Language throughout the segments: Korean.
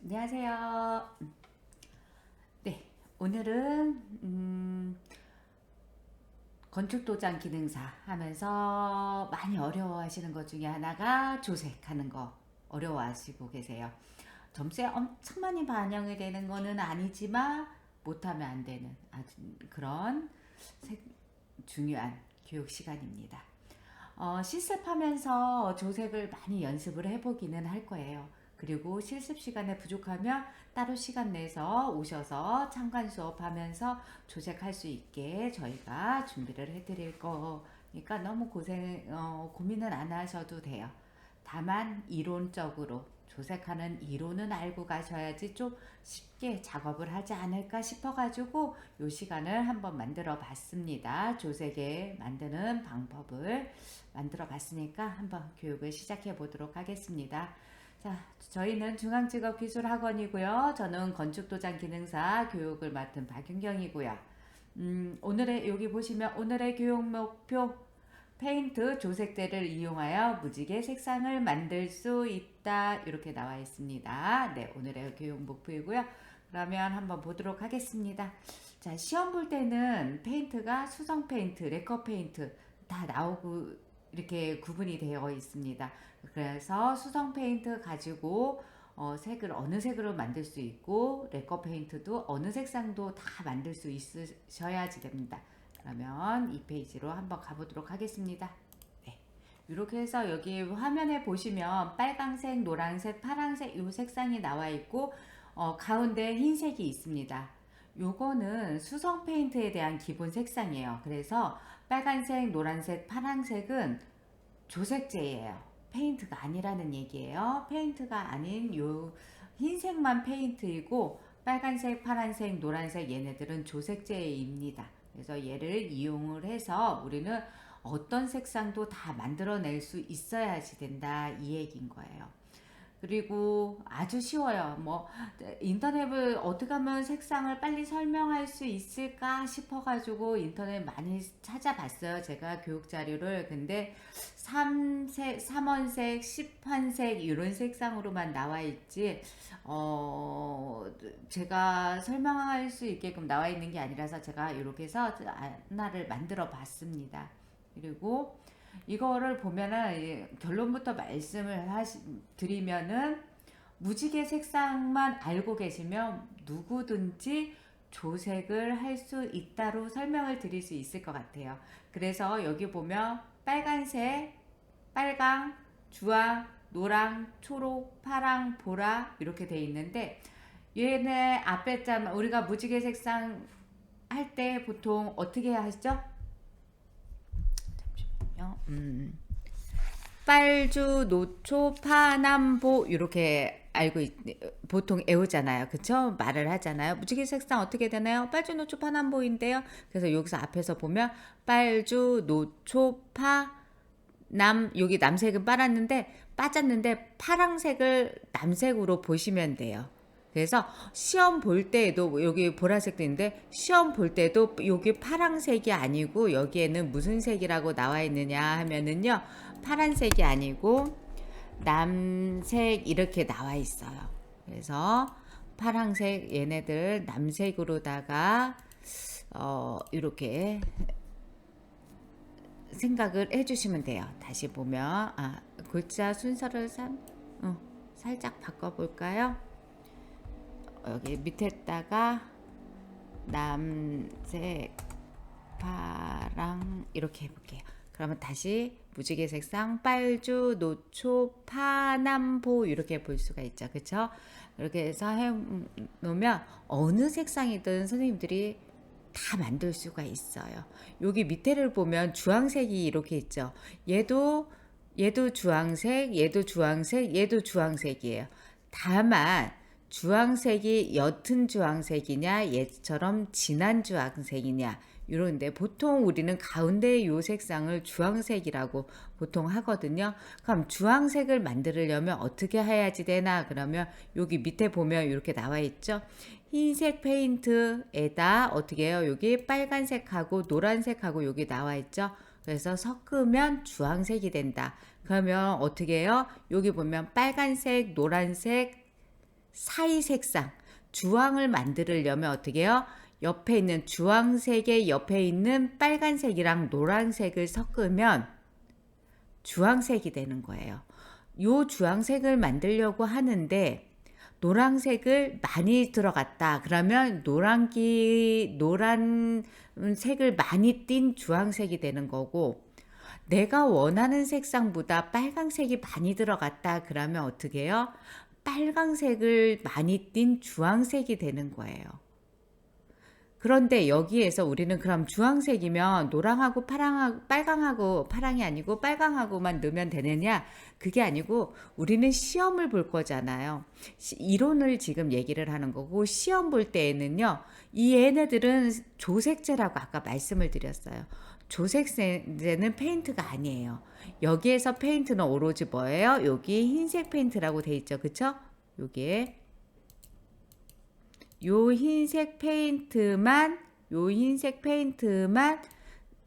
안녕하세요. 네, 오늘은 건축도장 기능사 하면서 많이 어려워하시는 것 중에 하나가 조색하는 거 어려워하시고 계세요. 점수에 엄청 많이 반영이 되는 거는 아니지만 못하면 안 되는 아주 그런 중요한 교육 시간입니다. 실습하면서 조색을 많이 연습을 해보기는 할 거예요. 그리고 실습 시간에 부족하면 따로 시간 내서 오셔서 참관 수업하면서 조색할 수 있게 저희가 준비를 해드릴 거니까 너무 고민은 안 하셔도 돼요. 다만 이론적으로 조색하는 이론은 알고 가셔야지 좀 쉽게 작업을 하지 않을까 싶어가지고 요 시간을 한번 만들어 봤습니다. 조색에 만드는 방법을 만들어 봤으니까 한번 교육을 시작해 보도록 하겠습니다. 자, 저희는 중앙직업기술학원이고요. 저는 건축도장 기능사 교육을 맡은 박윤경이고요. 오늘의 여기 보시면 오늘의 교육 목표 페인트 조색대를 이용하여 무지개 색상을 만들 수 있다 이렇게 나와 있습니다. 네, 오늘의 교육 목표이고요. 그러면 한번 보도록 하겠습니다. 자, 시험 볼 때는 페인트가 수성 페인트, 레커 페인트 다 나오고 이렇게 구분이 되어 있습니다. 그래서 수성 페인트 가지고 색을 어느 색으로 만들 수 있고 레커 페인트도 어느 색상도 다 만들 수 있으셔야지 됩니다. 그러면 이 페이지로 한번 가보도록 하겠습니다. 네. 이렇게 해서 여기 화면에 보시면 빨강색, 노란색, 파란색 이 색상이 나와 있고 가운데 흰색이 있습니다. 요거는 수성 페인트에 대한 기본 색상이에요. 그래서 빨간색, 노란색, 파란색은 조색제예요. 페인트가 아니라는 얘기예요. 페인트가 아닌 요 흰색만 페인트이고 빨간색, 파란색, 노란색 얘네들은 조색제입니다. 그래서 얘를 이용을 해서 우리는 어떤 색상도 다 만들어낼 수 있어야지 된다 이 얘기인 거예요. 그리고 아주 쉬워요. 뭐 인터넷을 어떻게 하면 색상을 빨리 설명할 수 있을까 싶어가지고 인터넷 많이 찾아봤어요. 제가 교육 자료를. 근데 3원색, 10환색 이런 색상으로만 나와 있지 제가 설명할 수 있게끔 나와 있는 게 아니라서 제가 이렇게 해서 하나를 만들어 봤습니다. 그리고 이거를 보면은 결론부터 말씀을 드리면은 무지개 색상만 알고 계시면 누구든지 조색을 할 수 있다로 설명을 드릴 수 있을 것 같아요. 그래서 여기 보면 빨간색, 빨강, 주황, 노랑, 초록, 파랑, 보라 이렇게 돼 있는데 얘네 앞에 자 우리가 무지개 색상 할 때 보통 어떻게 하시죠? 빨주, 노초, 파남보 이렇게 보통 외우잖아요. 그쵸? 말을 하잖아요. 무지개 색상 어떻게 되나요? 빨주, 노초, 파남보인데요. 그래서 여기서 앞에서 보면 빨주, 노초, 여기 남색은 빠졌는데 파랑색을 남색으로 보시면 돼요. 그래서 시험 볼 때에도 여기 보라색도 있는데 시험 볼 때도 여기 파랑색이 아니고 여기에는 무슨 색이라고 나와 있느냐 하면은요 파란색이 아니고 남색 이렇게 나와 있어요. 그래서 파랑색 얘네들 남색으로다가 이렇게 생각을 해주시면 돼요. 다시 보면 글자 순서를 살짝 바꿔볼까요? 여기 밑에다가 남색, 파랑 이렇게 해볼게요. 그러면 다시 무지개 색상 빨주, 노초, 파남보 이렇게 볼 수가 있죠. 그쵸? 이렇게 해서 해놓으면 어느 색상이든 선생님들이 다 만들 수가 있어요. 여기 밑에를 보면 주황색이 이렇게 있죠. 얘도 주황색, 얘도 주황색, 얘도 주황색이에요. 다만 주황색이 옅은 주황색이냐 얘처럼 진한 주황색이냐 이런데 보통 우리는 가운데 요 색상을 주황색이라고 보통 하거든요. 그럼 주황색을 만들려면 어떻게 해야지 되나 그러면 여기 밑에 보면 이렇게 나와 있죠. 흰색 페인트에다 어떻게 해요? 여기 빨간색하고 노란색하고 여기 나와 있죠. 그래서 섞으면 주황색이 된다. 그러면 어떻게 해요? 여기 보면 빨간색, 노란색, 사이 색상, 주황을 만들려면 어떻게 해요? 옆에 있는 주황색의 옆에 있는 빨간색이랑 노란색을 섞으면 주황색이 되는 거예요. 요 주황색을 만들려고 하는데 노란색을 많이 들어갔다. 그러면 노란색을 많이 띤 주황색이 되는 거고, 내가 원하는 색상보다 빨강색이 많이 들어갔다. 그러면 어떻게 해요? 빨강색을 많이 띤 주황색이 되는 거예요. 그런데 여기에서 우리는 그럼 주황색이면 노랑하고 빨강하고 파랑이 아니고 빨강하고만 넣으면 되느냐? 그게 아니고 우리는 시험을 볼 거잖아요. 이론을 지금 얘기를 하는 거고, 시험 볼 때에는요, 이 얘네들은 조색제라고 아까 말씀을 드렸어요. 조색제는 페인트가 아니에요. 여기에서 페인트는 오로지 뭐예요? 여기 흰색 페인트라고 돼 있죠. 그쵸? 여기에 요 흰색 페인트만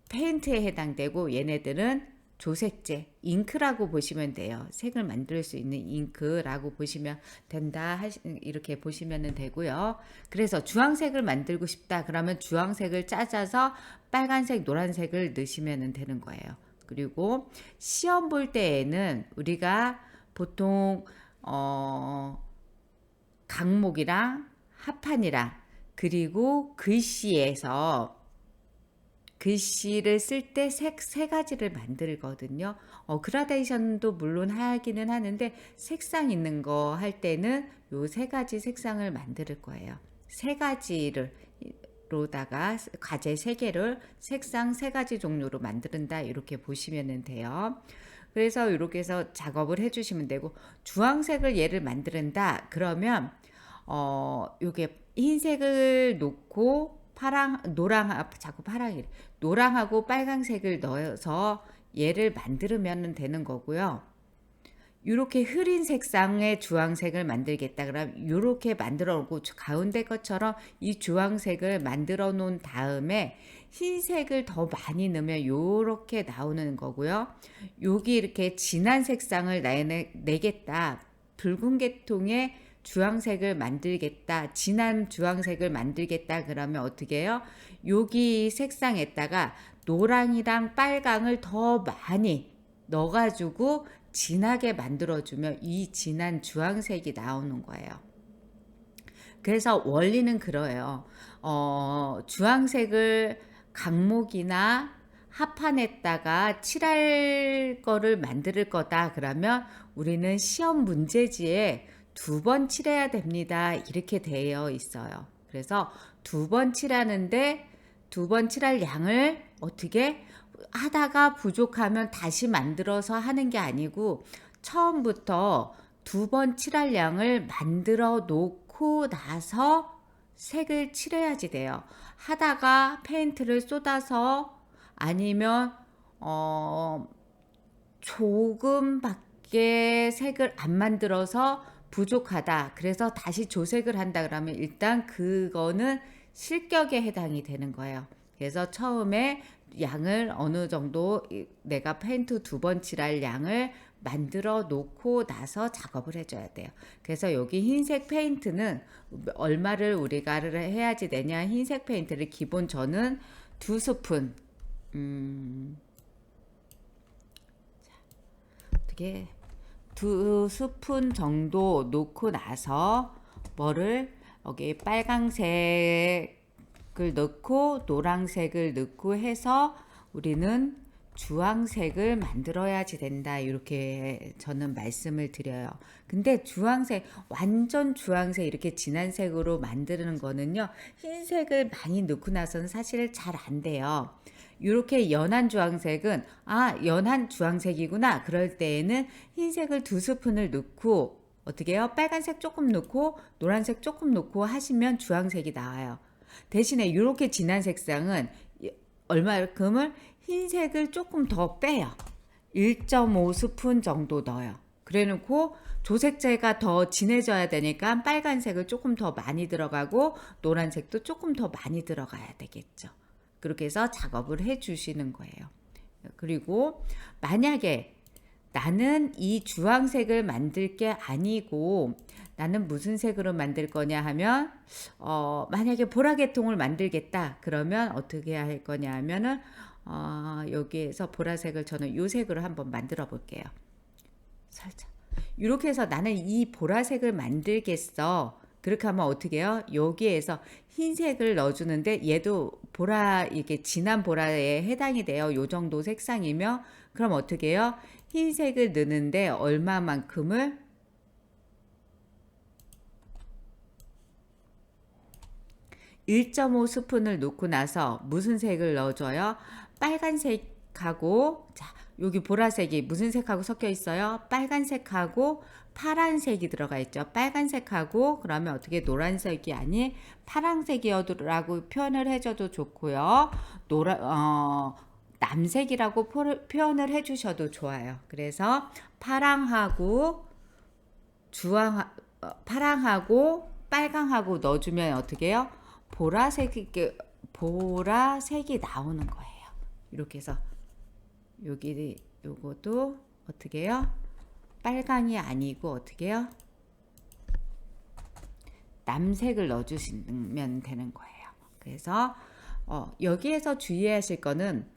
페인트에 해당되고, 얘네들은 조색제, 잉크라고 보시면 돼요. 색을 만들 수 있는 잉크라고 보시면 된다. 이렇게 보시면 되고요. 그래서 주황색을 만들고 싶다. 그러면 주황색을 짜자서 빨간색, 노란색을 넣으시면 되는 거예요. 그리고 시험 볼 때에는 우리가 보통 강목이랑 합판이랑 그리고 글씨를 쓸 때 색 세 가지를 만들거든요. 그라데이션도 물론 하기는 하는데, 색상 있는 거 할 때는 요 세 가지 색상을 만들 거예요. 세 가지를 로다가 과제 세 개를 색상 세 가지 종류로 만든다. 이렇게 보시면 돼요. 그래서 이렇게 해서 작업을 해주시면 되고, 주황색을 얘를 만든다. 그러면 요게 흰색을 놓고 노랑하고 빨강색을 넣어서 얘를 만들면 되는 거고요. 이렇게 흐린 색상의 주황색을 만들겠다. 그럼 이렇게 만들어 놓고 가운데 것처럼 이 주황색을 만들어 놓은 다음에 흰색을 더 많이 넣으면 이렇게 나오는 거고요. 여기 이렇게 진한 색상을 내겠다. 붉은 계통의 주황색을 만들겠다. 진한 주황색을 만들겠다. 그러면 어떻게 해요? 여기 색상에다가 노랑이랑 빨강을 더 많이 넣어가지고 진하게 만들어주면 이 진한 주황색이 나오는 거예요. 그래서 원리는 그래요. 주황색을 강목이나 합판에다가 칠할 거를 만들 거다. 그러면 우리는 시험 문제지에 2번 칠해야 됩니다. 이렇게 되어 있어요. 그래서 2번 칠하는데 2번 칠할 양을 어떻게 하다가 부족하면 다시 만들어서 하는 게 아니고, 처음부터 2번 칠할 양을 만들어 놓고 나서 색을 칠해야지 돼요. 하다가 페인트를 쏟아서 아니면 조금밖에 색을 안 만들어서 부족하다. 그래서 다시 조색을 한다. 그러면 일단 그거는 실격에 해당이 되는 거예요. 그래서 처음에 양을 어느 정도 내가 페인트 2번 칠할 양을 만들어 놓고 나서 작업을 해줘야 돼요. 그래서 여기 흰색 페인트는 얼마를 우리가 해야지 되냐. 흰색 페인트를 기본 저는 2스푼 어떻게 2스푼 정도 놓고 나서 여기 빨강색을 넣고 노란색을 넣고 해서 우리는 주황색을 만들어야지 된다. 이렇게 저는 말씀을 드려요. 근데 완전 주황색 이렇게 진한 색으로 만드는 거는요, 흰색을 많이 넣고 나서는 사실 잘 안 돼요. 이렇게 연한 주황색은 연한 주황색이구나. 그럴 때에는 흰색을 2스푼을 넣고 어떻게 해요? 빨간색 조금 넣고 노란색 조금 넣고 하시면 주황색이 나와요. 대신에 이렇게 진한 색상은 얼마큼을 흰색을 조금 더 빼요. 1.5스푼 정도 넣어요. 그래 놓고 조색제가 더 진해져야 되니까 빨간색을 조금 더 많이 들어가고 노란색도 조금 더 많이 들어가야 되겠죠. 그렇게 해서 작업을 해 주시는 거예요. 그리고 만약에 나는 이 주황색을 만들 게 아니고 나는 무슨 색으로 만들 거냐 하면 만약에 보라계통을 만들겠다 그러면 어떻게 할 거냐 하면은 여기에서 보라색을 저는 요 색으로 한번 만들어 볼게요. 살짝 이렇게 해서 나는 이 보라색을 만들겠어. 그렇게 하면 어떻게 해요? 여기에서 흰색을 넣어주는데 얘도 보라 이게 진한 보라에 해당이 돼요. 요 정도 색상이면 그럼 어떻게 해요? 흰색을 넣는데 얼마만큼을 1.5 스푼을 넣고 나서 무슨 색을 넣어줘요? 빨간색하고 자 여기 보라색이 무슨 색하고 섞여 있어요? 빨간색하고 파란색이 들어가 있죠. 빨간색하고 그러면 어떻게 노란색이 아닌 파란색이어라고 표현을 해줘도 좋고요. 남색이라고 표현을 해주셔도 좋아요. 그래서 파랑하고 빨강하고 넣어주면 어떻게 해요? 보라색이 나오는 거예요. 이렇게 해서 요것도 어떻게 해요? 빨강이 아니고 어떻게 해요? 남색을 넣어주시면 되는 거예요. 그래서 여기에서 주의하실 거는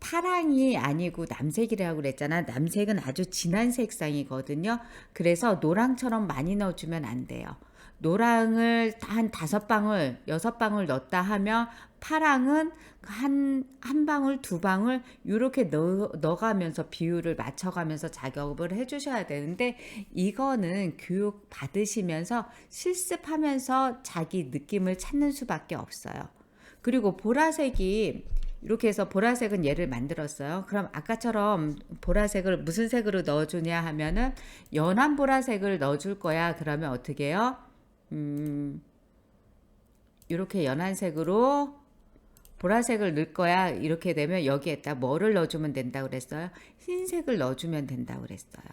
파랑이 아니고 남색이라고 그랬잖아. 남색은 아주 진한 색상이거든요. 그래서 노랑처럼 많이 넣어주면 안 돼요. 노랑을 한 5방울, 6방울 넣었다 하면 파랑은 한 방울, 2방울 이렇게 넣어가면서 비율을 맞춰가면서 작업을 해주셔야 되는데 이거는 교육 받으시면서 실습하면서 자기 느낌을 찾는 수밖에 없어요. 그리고 보라색이 이렇게 해서 보라색은 얘를 만들었어요. 그럼 아까처럼 보라색을 무슨 색으로 넣어주냐 하면은 연한 보라색을 넣어줄 거야. 그러면 어떻게 해요? 이렇게 연한 색으로 보라색을 넣을 거야. 이렇게 되면 여기에다 뭐를 넣어주면 된다고 그랬어요? 흰색을 넣어주면 된다고 그랬어요.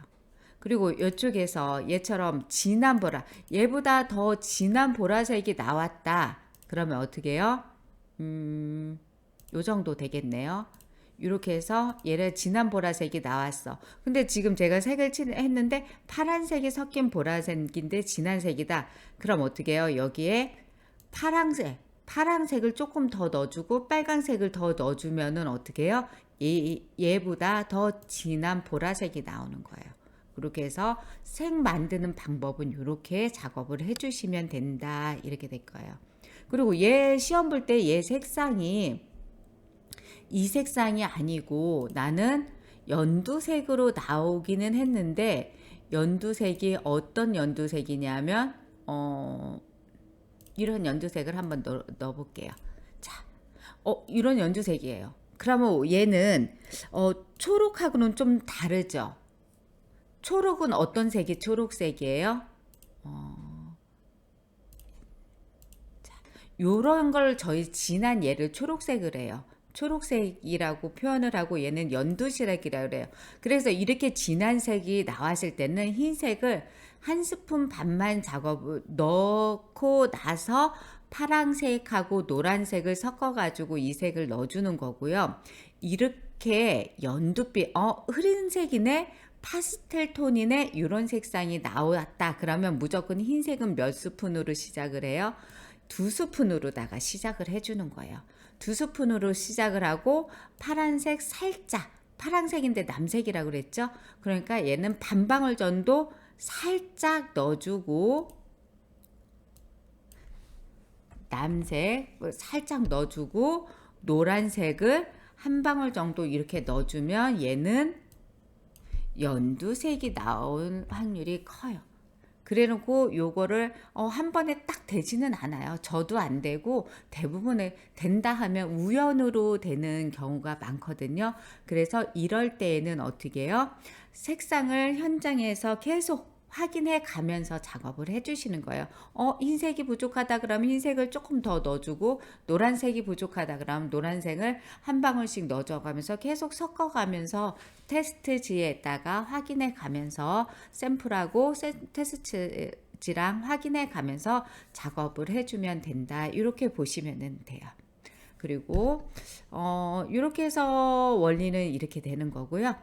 그리고 이쪽에서 얘처럼 진한 보라, 얘보다 더 진한 보라색이 나왔다. 그러면 어떻게 해요? 요 정도 되겠네요. 이렇게 해서 얘를 진한 보라색이 나왔어. 근데 지금 제가 색을 했는데 파란색이 섞인 보라색인데 진한 색이다. 그럼 어떻게 해요? 여기에 파란색을 조금 더 넣어주고 빨간색을 더 넣어주면은 어떻게 해요? 얘보다 더 진한 보라색이 나오는 거예요. 그렇게 해서 색 만드는 방법은 이렇게 작업을 해주시면 된다. 이렇게 될 거예요. 그리고 얘 시험 볼 때 얘 색상이 이 색상이 아니고 나는 연두색으로 나오기는 했는데 연두색이 어떤 연두색이냐면 이런 연두색을 한번 넣어볼게요. 자, 이런 연두색이에요. 그러면 얘는 초록하고는 좀 다르죠. 초록은 어떤 색이 초록색이에요? 요런 걸 저희 진한 얘를 초록색을 해요. 초록색이라고 표현을 하고 얘는 연두색이라고 그래요. 그래서 이렇게 진한 색이 나왔을 때는 흰색을 한 스푼 반만 작업을 넣고 나서 파란색하고 노란색을 섞어가지고 이 색을 넣어주는 거고요. 이렇게 연두빛, 흐린 색이네, 파스텔 톤이네, 이런 색상이 나왔다. 그러면 무조건 흰색은 몇 스푼으로 시작을 해요? 2스푼으로다가 시작을 해주는 거예요. 2스푼으로 시작을 하고 파란색 살짝, 파란색인데 남색이라고 그랬죠? 그러니까 얘는 반 방울 정도 살짝 넣어주고 남색 살짝 넣어주고 노란색을 한 방울 정도 이렇게 넣어주면 얘는 연두색이 나올 확률이 커요. 그래놓고 요거를 한 번에 딱 되지는 않아요. 저도 안 되고 대부분의 된다 하면 우연으로 되는 경우가 많거든요. 그래서 이럴 때에는 어떻게 해요? 색상을 현장에서 계속 확인해 가면서 작업을 해주시는 거예요. 흰색이 부족하다 그러면 흰색을 조금 더 넣어주고 노란색이 부족하다 그러면 노란색을 한 방울씩 넣어줘가면서 계속 섞어가면서 테스트지에다가 확인해 가면서 샘플하고 테스트지랑 확인해 가면서 작업을 해주면 된다. 이렇게 보시면 돼요. 그리고 이렇게 해서 원리는 이렇게 되는 거고요.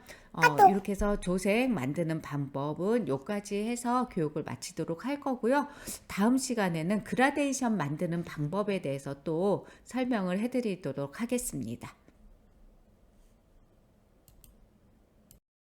이렇게 해서 조색 만드는 방법은 요까지 해서 교육을 마치도록 할 거고요. 다음 시간에는 그라데이션 만드는 방법에 대해서 또 설명을 해드리도록 하겠습니다.